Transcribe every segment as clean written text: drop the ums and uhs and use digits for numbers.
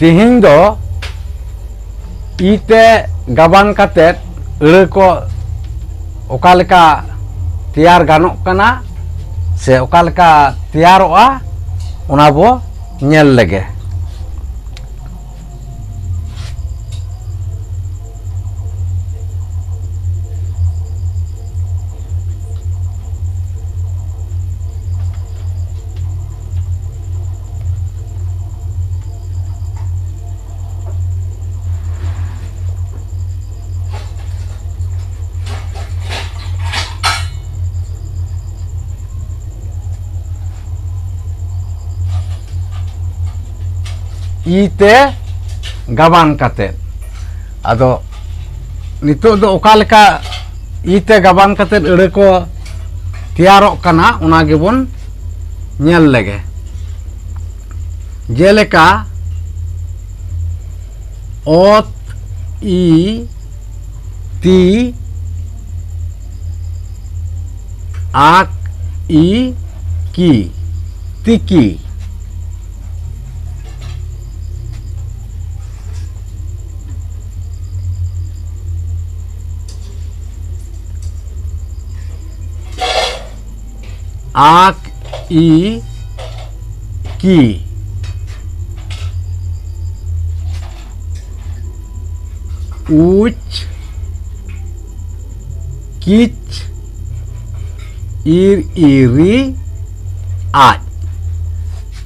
तिहिं दो ईते गाबान कातेत अड़ा को ओका लेका तैयार गानोक कना से ओका लेका तैयारोआ ओना बो नेल लेगे। ईते गाबान कातेत आदो नितो दो ओका लेका ईते गाबान कातेत अड़ा को तैयारोक कना ओना गेबोन नेल लेगे। जेलेका ओत ई ती आक ई की तिकी आक ई की उच किच ईर इरी आज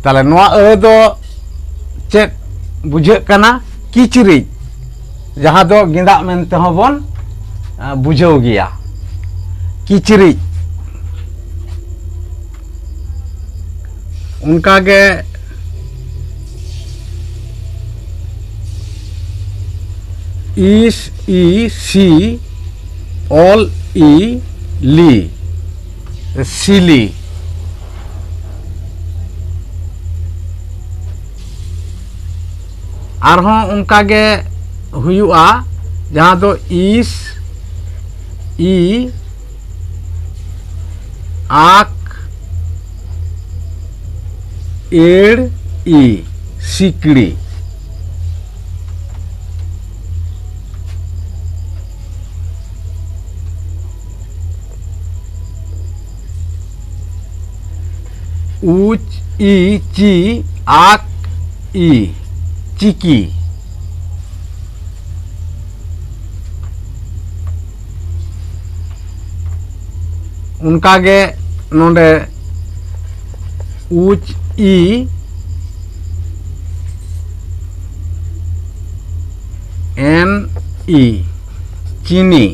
ताले नोआ अ दो चेत बुझे कना किचरिज जहां दो गेंदा मेनते होबन बुझाव गया किचरिज। उनका गे ईस ई सी ऑल ई ली सिली आरहों उनका गे हुयुआ जहां दो ईस ई आक एड़ ई सिकड़ी उच ई ची आक ई चिकी उनका गे नोंडे उच ई एन ई चीनी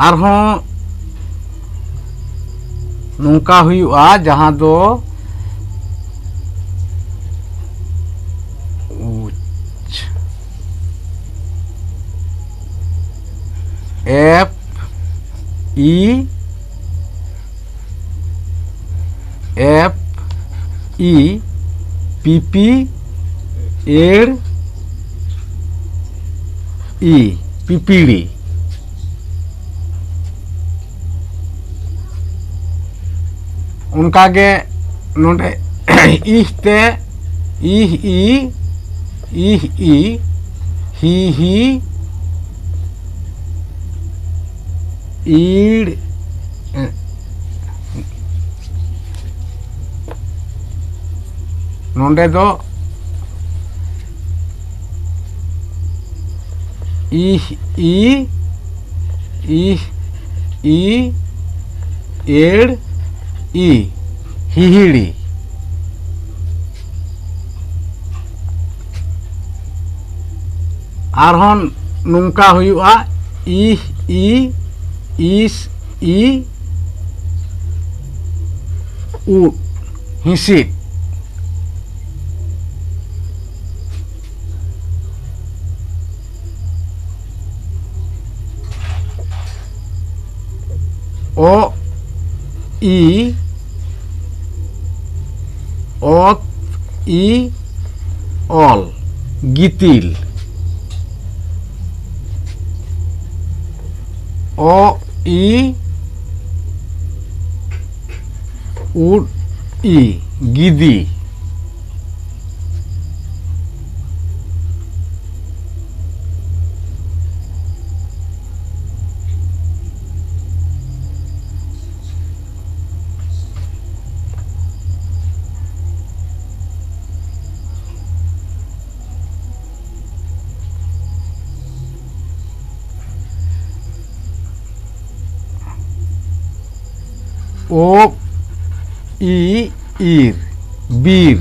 आरहों नोंका हुयुआ जहां दो एफ ई पीपी एड़ ई पिपीड़ी उनका गे नोंडे इहते इह ई ही ईड़ नोंडे दो इह ई एड़ ई हिहिड़ी आरहोन नुंका हुयुआ इह ई इस ई उ हिसिट ओ ई ओत ई all गितिल O I U I gidi. O I ir bir.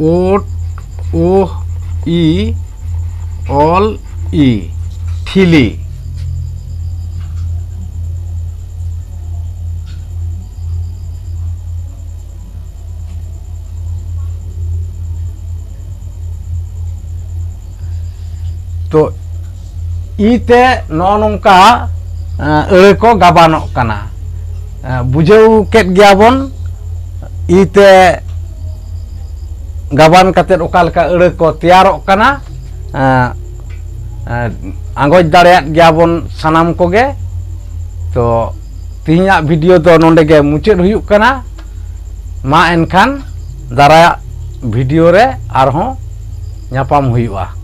O I all I ঠিলি। तो ite nongka ko gabanok kana bujau ket giabon ite gaban katet okalka ko tiarok kana anggoj dareat giabon sanam koge। तो तिहिᱧᱟᱜ video तो नोंडे गे मुचाद हुयुक kana मा एनखान दाराया video रे आरहों ᱧᱟᱯᱟᱢ हुयुआ।